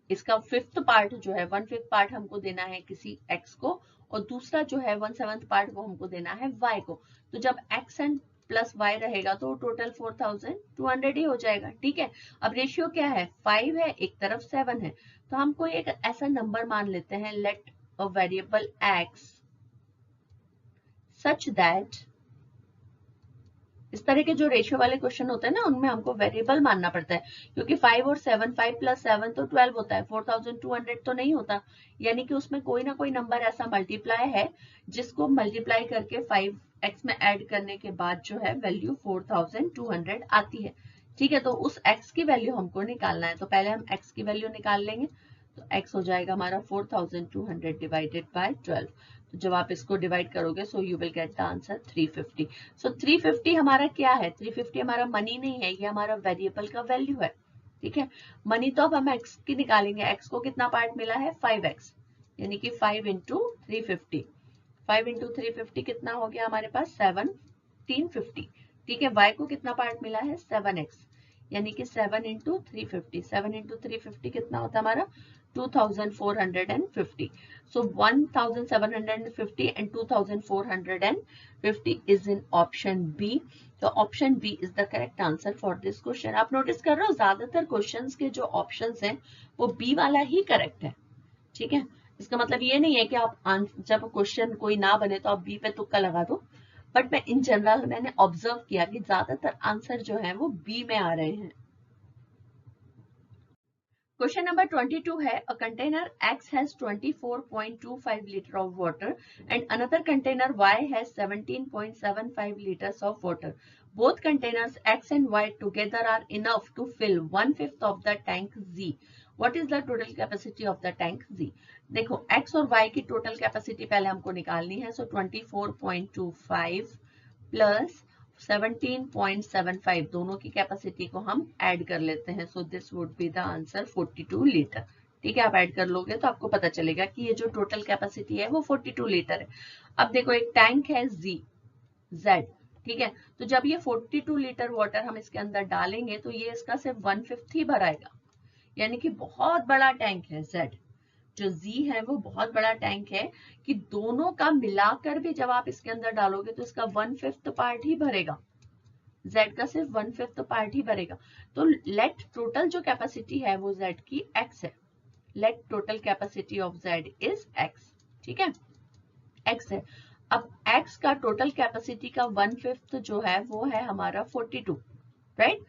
इसका 5th पार्ट जो है 1/5 पार्ट हमको देना है किसी x को, और दूसरा जो है 1/7 पार्ट वो हमको देना है y को। तो जब x एंड प्लस y रहेगा तो टोटल 4,200 ही हो जाएगा। ठीक है, अब रेशियो क्या है, 5 है एक तरफ 7 है, तो हमको एक ऐसा नंबर मान लेते हैं, let a variable x such that इस तरह के जो रेशियो वाले क्वेश्चन होते हैं ना, उनमें हमको वेरिएबल मानना पड़ता है, क्योंकि 5 और 7, 5 + 7 तो 12 होता है, 4200 तो नहीं होता, यानी कि उसमें कोई ना कोई नंबर ऐसा मल्टीप्लाई है जिसको मल्टीप्लाई करके 5x में ऐड करने के बाद जो है वैल्यू 4200 आती है। ठीक है, तो उस x की वैल्यू हमको निकालना है, तो पहले हम x की वैल्यू निकाल लेंगे। तो x हो जाएगा हमारा 4200 डिवाइडेड बाय 12। तो जब आप इसको डिवाइड करोगे so you will get the answer 350। सो 350 हमारा क्या है? 350 हमारा मनी नहीं है, ये हमारा वेरिएबल का वैल्यू है। ठीक है, मनी तो अब हम x की निकालेंगे। x को कितना पार्ट मिला है? 5x, यानी कि 5 × 350। 5 × 350 कितना हो गया हमारे पास? 1750। ठीक है, y को कितना पार्ट मिला है? 7x, यानी कि 7 × 350। 7 × 350 कितना होता है हमारा? 2450. So 1750 and 2450 is in option B. तो option B is the correct answer for this question. आप नोटिस कर रहे हो ज्यादातर क्वेश्चंस के जो ऑप्शंस हैं वो बी वाला ही करेक्ट है। ठीक है, इसका मतलब ये नहीं है कि आप जब क्वेश्चन कोई ना बने तो आप बी पे तुक्का लगा दो, बट मैं इन जनरल मैंने ऑब्जर्व किया कि ज्यादातर आंसर जो है वो बी में आ रहे हैं। Question number 22 है, a container X has 24.25 liter of water and another container Y has 17.75 liters of water. Both containers X and Y together are enough to fill 1/5 of the tank Z. What is the total capacity of the tank Z? देखो X और Y की total capacity पहले हमको निकालनी है, so 24.25 plus 17.75 दोनों की capacity को हम ऐड कर लेते हैं, so this would be the answer 42 litre. ठीक है, आप ऐड कर लोगे तो आपको पता चलेगा कि ये जो टोटल कैपेसिटी है वो 42 लीटर है। अब देखो एक टैंक है Z, ठीक है, तो जब ये 42 लीटर वाटर हम इसके अंदर डालेंगे तो ये इसका सिर्फ 1/5 ही भराएगा, यानी कि बहुत बड़ा टैंक है Z। जो Z है वो बहुत बड़ा टैंक है कि दोनों का मिलाकर भी जब आप इसके अंदर डालोगे तो इसका 1/5 पार्ट ही भरेगा, Z का सिर्फ 1/5 पार्ट ही भरेगा। तो लेट टोटल जो कैपेसिटी है वो Z की X है। Let total capacity of Z is X। ठीक है, X है। अब X का टोटल कैपेसिटी का 1/5 जो है वो है हमारा 42, राइट।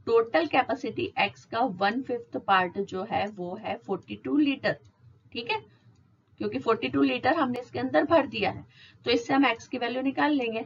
टोटल कैपेसिटी X का 1/5 पार्ट जो है वो है 42 लीटर। ठीक है, क्योंकि 42 लीटर हमने इसके अंदर भर दिया है, तो इससे हम x की वैल्यू निकाल लेंगे।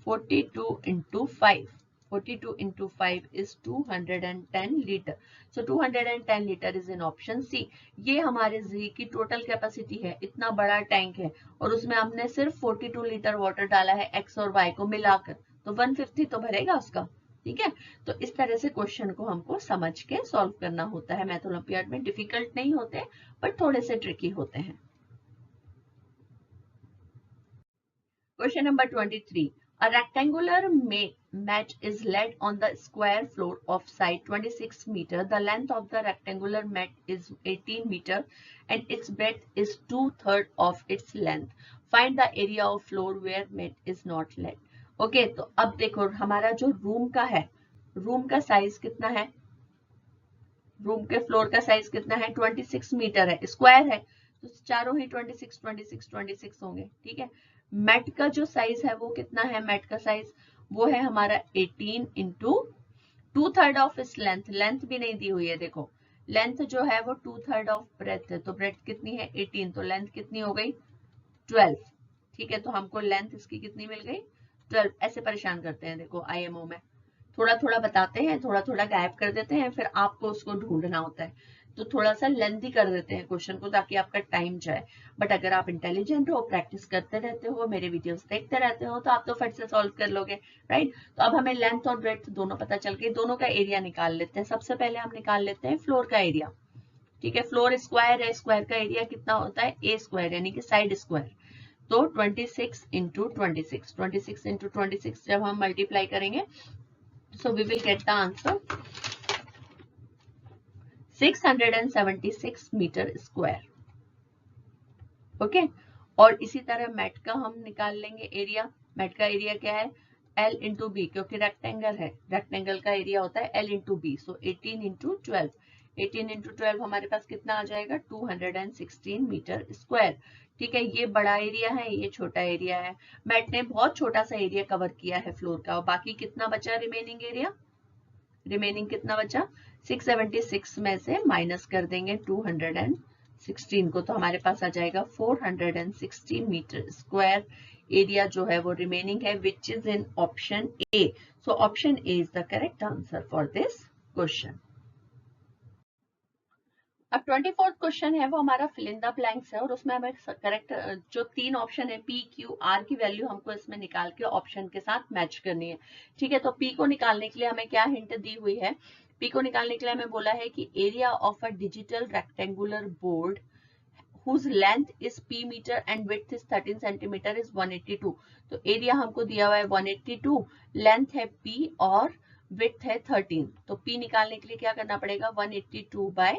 42 × 5, 42 × 5 is 210 litre. So 210 litre is in option C. ये हमारे Z की टोटल कैपेसिटी है, इतना बड़ा टैंक है और उसमें हमने सिर्फ 42 लीटर वाटर डाला है x और y को मिलाकर, तो 1/5 ही तो भरेगा उसका। ठीक है, तो इस तरह से क्वेश्चन को हमको समझ के सॉल्व करना होता है। मैथ ओलंपियाड में डिफिकल्ट नहीं होते बट थोड़े से ट्रिकी होते हैं। Question number 23. A rectangular mat is laid on the square floor of side 26 meter. The length of the rectangular mat is 18 meter and its breadth is 2/3 of its length. Find the area of floor where mat is not laid. Okay, तो अब देखो हमारा जो room का है, room का size कितना है? रूम के फ्लोर का साइज कितना है? 26 मीटर है, स्क्वायर है, तो चारों ही 26, 26, 26 होंगे। ठीक है, मैट का जो साइज है वो कितना है? मैट का साइज वो है हमारा 18 × 2/3 ऑफ इस लेंथ। लेंथ भी नहीं दी हुई है, देखो लेंथ जो है वो 2/3 ऑफ ब्रेथ है, तो ब्रेथ कितनी है? 18, तो लेंथ कितनी हो गई? 12। ठीक है, तो हमको लेंथ इसकी कितनी मिल गई? 12। ऐसे परेशान करते हैं देखो IMO में, थोड़ा थोड़ा बताते हैं, थोड़ा थोड़ा गायब कर देते हैं, फिर आपको उसको ढूंढना होता है, तो थोड़ा सा लेंथी कर देते हैं क्वेश्चन को ताकि आपका टाइम जाए। बट अगर आप इंटेलिजेंट हो, प्रैक्टिस करते रहते हो, मेरे वीडियोस देखते रहते हो, तो आप तो फट से सॉल्व कर लोगे, राइट। तो अब हमें लेंथ और ब्रेड्थ दोनों पता चल गई, दोनों का एरिया निकाल लेते हैं। सबसे पहले हम निकाल लेते हैं फ्लोर का एरिया। ठीक है, फ्लोर स्क्वायर है, स्क्वायर का एरिया कितना होता है? A स्क्वायर, यानी कि साइड स्क्वायर। तो 26 × 26, 26 × 26 जब हम मल्टीप्लाई करेंगे so we will get the answer 676 metre square. Okay, और इसी तरह मैट का हम निकाल लेंगे एरिया। मैट का एरिया क्या है? L × B, क्योंकि रेक्टेंगल है, रेक्टेंगल का एरिया होता है L × B, सो 18 × 12, 18 इंटू 12 हमारे पास कितना आ जाएगा 216 मीटर स्क्वायर। ठीक है, ये बड़ा एरिया है, ये छोटा एरिया है। मैट ने बहुत छोटा सा एरिया कवर किया है फ्लोर का, और बाकी कितना बचा रिमेनिंग एरिया, रिमेनिंग कितना बचा 676 में से माइनस कर देंगे 216 को, तो हमारे पास आ जाएगा 416 मीटर स्क्वायर एरिया जो है वो रिमेनिंग है, विच is in option A. So option A is the correct answer for this question. अब 24th क्वेश्चन है वो हमारा फिल इन द ब्लैंक्स है, और उसमें हमें करेक्ट जो 3 ऑप्शन है पी क्यू आर की वैल्यू हमको इसमें निकाल के ऑप्शन के साथ मैच करनी है। ठीक है, तो पी को निकालने के लिए हमें क्या हिंट दी हुई है, पी को निकालने के लिए हमें बोला है कि area of a digital rectangular board whose length is p meter and width is 13 centimeter is 182। तो एरिया हमको दिया हुआ है 182, लेंथ है p और विड्थ है 13। तो p निकालने के लिए क्या करना पड़ेगा 182 बाय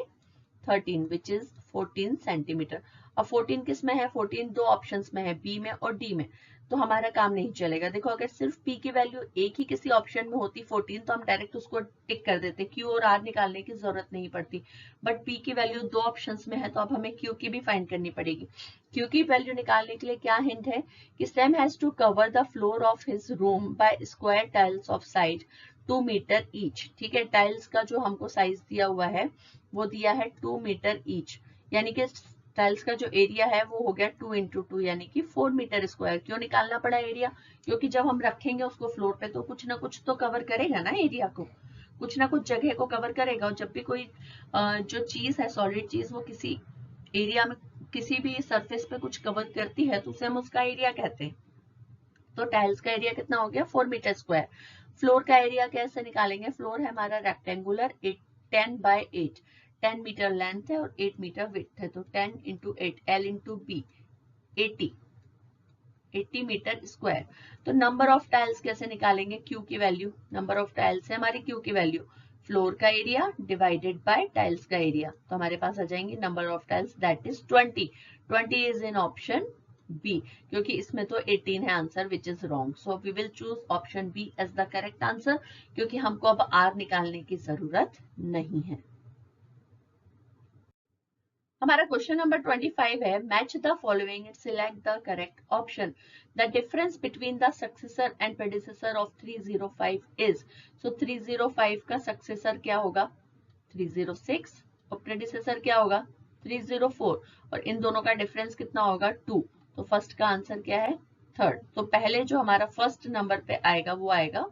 13 विच इज 14 सेंटीमीटर। और 14 किस में है, 14 दो ऑप्शंस में है, बी में और डी में, तो हमारा काम नहीं चलेगा। देखो अगर सिर्फ पी की वैल्यू एक ही किसी ऑप्शन में होती 14 तो हम डायरेक्ट उसको टिक कर देते, क्यू और आर निकालने की जरूरत नहीं पड़ती, बट पी की वैल्यू दो ऑप्शंस में है तो अब हमें क्यू की भी फाइंड करनी पड़ेगी। क्यू की वैल्यू निकालने के लिए क्या हिंट है कि Sam has to cover the floor of his room by square tiles of size 2 metre each. ठीक है, टाइल्स का जो हमको साइज दिया हुआ है वो दिया है 2 मीटर ईच, यानी कि टाइल्स का जो एरिया है वो हो गया 2 इंटू 2 यानी कि 4 मीटर स्क्वायर। क्यों निकालना पड़ा एरिया, क्योंकि जब हम रखेंगे उसको फ्लोर पे तो कुछ ना कुछ तो कवर करेगा ना, एरिया को कुछ ना कुछ जगह को कवर करेगा, और जब भी कोई जो चीज है सॉलिड चीज वो किसी एरिया में किसी भी सरफेस पे कुछ कवर करती है तो उसे हम उसका एरिया कहते हैं। तो टाइल्स का एरिया कितना हो गया 4 मीटर स्क्वायर। फ्लोर का एरिया कैसे निकालेंगे, फ्लोर है हमारा रेक्टेंगुलर 10 बाय 8, 10 मीटर लेंथ है और 8 मीटर विड्थ है, तो 10 into 8 L into B 80 metre square. तो नंबर ऑफ टाइल्स कैसे निकालेंगे, क्यू की वैल्यू, नंबर ऑफ टाइल्स है हमारी क्यू की वैल्यू, फ्लोर का एरिया डिवाइडेड बाय टाइल्स का एरिया, तो हमारे पास आ जाएंगे number of tiles that is 20। 20 is in option B, क्योंकि इसमें तो 18 है answer which is wrong, so we will choose option B as the correct answer, क्योंकि हमको अब आर निकालने की जरूरत नहीं है। हमारा क्वेश्चन नंबर 25 है, match the following and select the correct option. The difference between the successor and predecessor of 305 is. So 305 का सक्सेसर क्या होगा 306 और प्रेडिसेसर क्या होगा 304, और इन दोनों का डिफरेंस कितना होगा 2। तो फर्स्ट का आंसर क्या है थर्ड। तो पहले जो हमारा फर्स्ट नंबर पे आएगा वो आएगा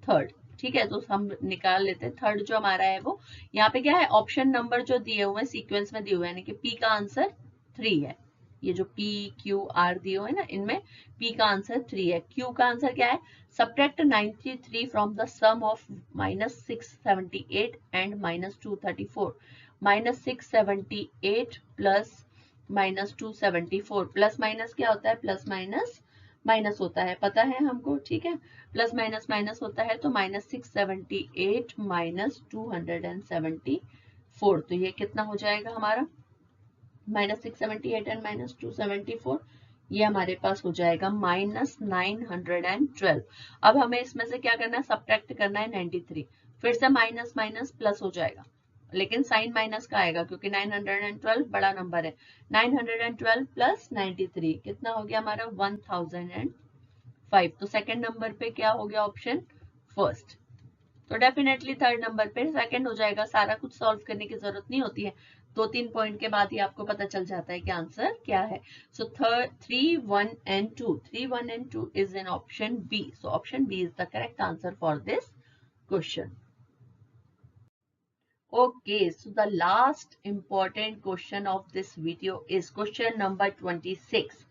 थर्ड। ठीक है, तो हम निकाल लेते हैं थर्ड जो हमारा है वो, यहाँ पे क्या है ऑप्शन नंबर जो दिए हुए हैं सीक्वेंस में दिए हुए हैं, यानी कि पी का आंसर 3 है। ये जो पी क्यू आर दिए हुए हैं ना इनमें पी का आंसर 3 है। क्यू का आंसर क्या है, subtract 93 from the sum of -678 and -234। -678 plus -274, plus minus क्या होता है, प्लस माइनस माइनस होता है, पता है हमको। ठीक है, प्लस माइनस माइनस होता है, तो -678 -274, तो ये कितना हो जाएगा हमारा -678 एंड -274, ये हमारे पास हो जाएगा -912। अब हमें इसमें से क्या करना है, सब्ट्रैक्ट करना है 93, फिर से माइनस माइनस प्लस हो जाएगा, लेकिन साइन माइनस का आएगा क्योंकि 912 बड़ा नंबर है। 912 प्लस 93 कितना हो गया हमारा 1005। तो सेकंड नंबर पे क्या हो गया ऑप्शन फर्स्ट, तो डेफिनेटली थर्ड नंबर पे सेकंड हो जाएगा। सारा कुछ सॉल्व करने की जरूरत नहीं होती है, 2-3 पॉइंट के बाद ही आपको पता चल जाता है कि आंसर क्या है। सो 3, 1 and 2, 3, 1 and 2 is in option B. So option B is the correct answer for this question. Okay, so the last important question of this video is question number 26.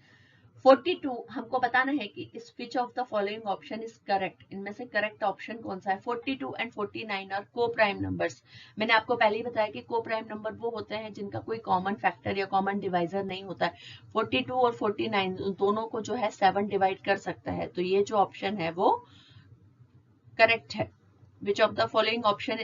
42 हमको बताना है कि इस which of the following option is correct, इनमें से correct option कौन सा है। 42 and 49 आर को प्राइम नंबर्स। मैंने आपको पहले ही बताया कि को प्राइम नंबर वो होते हैं जिनका कोई कॉमन फैक्टर या कॉमन डिवाइजर नहीं होता है। 42 और 49 दोनों को जो है 7 डिवाइड कर सकता है, तो ये जो ऑप्शन है वो करेक्ट है। विच ऑफ द फॉलोइंग ऑप्शन,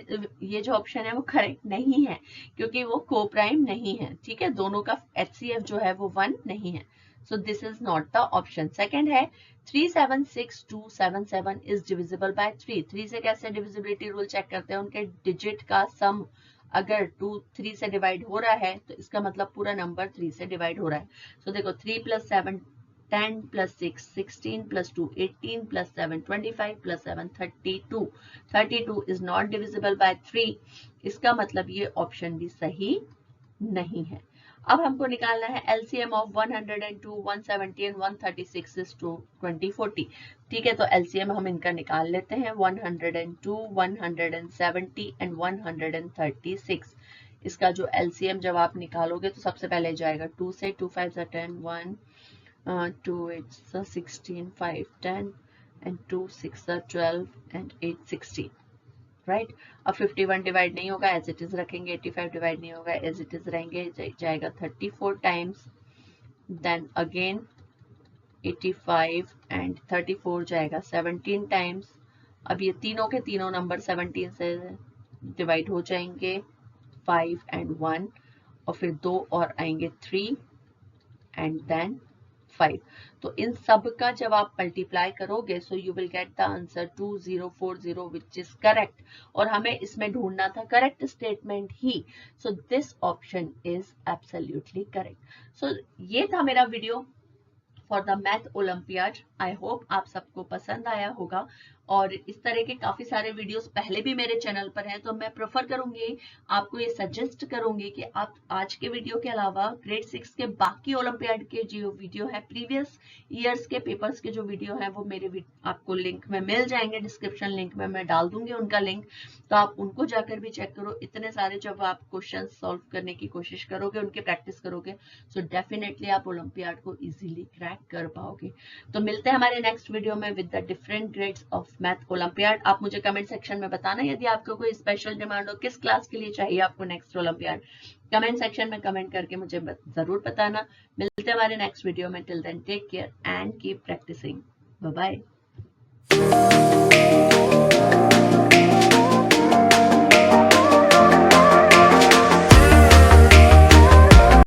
ये जो ऑप्शन है वो करेक्ट नहीं है क्योंकि वो को प्राइम नहीं है। ठीक है, दोनों का HCF जो है वो 1 नहीं है, so this is not the option. Second है 376277 is divisible by 3। 3 से कैसे डिविजिबिलिटी रूल चेक करते हैं, उनके डिजिट का सम अगर 2 3 से डिवाइड हो रहा है तो इसका मतलब पूरा नंबर 3 से डिवाइड हो रहा है। सो देखो 3 + 7 10 + 6 16 + 2 18 + 7 25 + 7 32 32 इज नॉट डिविजिबल बाय 3। इसका मतलब ये ऑप्शन भी सही नहीं है। अब हमको निकालना है एलसीएम ऑफ 102 170 एंड 136 इज 2040। ठीक है, तो एलसीएम हम इनका निकाल लेते हैं 102 170 एंड 136। इसका जो एलसीएम जब आप निकालोगे तो सबसे पहले जाएगा 2 से 2 5 10 1 2 8 16 5 10 एंड 2 6 12 एंड 8 16। राइट, अब 51 डिवाइड नहीं होगा, एज इट इज रखेंगे। 85 डिवाइड नहीं होगा, एज इट इज रहेंगे, जाएगा 34 टाइम्स। देन अगेन 85 एंड 34 जाएगा 17 टाइम्स। अब ये तीनों के तीनों नंबर 17 से डिवाइड हो जाएंगे, 5 एंड 1, और फिर 2 और आएंगे 3 एंड देन 5। तो इन सब का जब आप मल्टीप्लाई करोगे so you will get the answer 2040 which is correct. और हमें इसमें ढूंढना था करेक्ट स्टेटमेंट ही। So this option is absolutely correct. So ये था मेरा video for the math olympiad. I hope आप सबको पसंद आया होगा, और इस तरह के काफी सारे वीडियोस पहले भी मेरे चैनल पर हैं, तो मैं प्रेफर करूंगी, आपको ये सजेस्ट करूंगी कि आप आज के वीडियो के अलावा ग्रेड 6 के बाकी ओलंपियाड के जो वीडियो है, प्रीवियस ईयर्स के पेपर्स के जो वीडियो है, वो मेरे आपको लिंक में मिल जाएंगे, डिस्क्रिप्शन लिंक में मैं डाल दूंगी उनका लिंक, तो आप उनको जाकर भी चेक करो। इतने सारे जब आप क्वेश्चन सॉल्व करने की कोशिश करोगे, उनके प्रैक्टिस करोगे, सो डेफिनेटली आप ओलंपियाड को इजीली क्रैक कर पाओगे। तो मिलते हैं हमारे नेक्स्ट वीडियो में with the different grades of math olympiad. आप मुझे कमेंट सेक्शन में बताना यदि आपको कोई स्पेशल डिमांड हो, किस क्लास के लिए चाहिए आपको नेक्स्ट ओलंपियाड। कमेंट सेक्शन में कमेंट करके मुझे जरूर बताना। मिलते हैं हमारे नेक्स्ट वीडियो में। Till then take care and keep practising. Bye bye.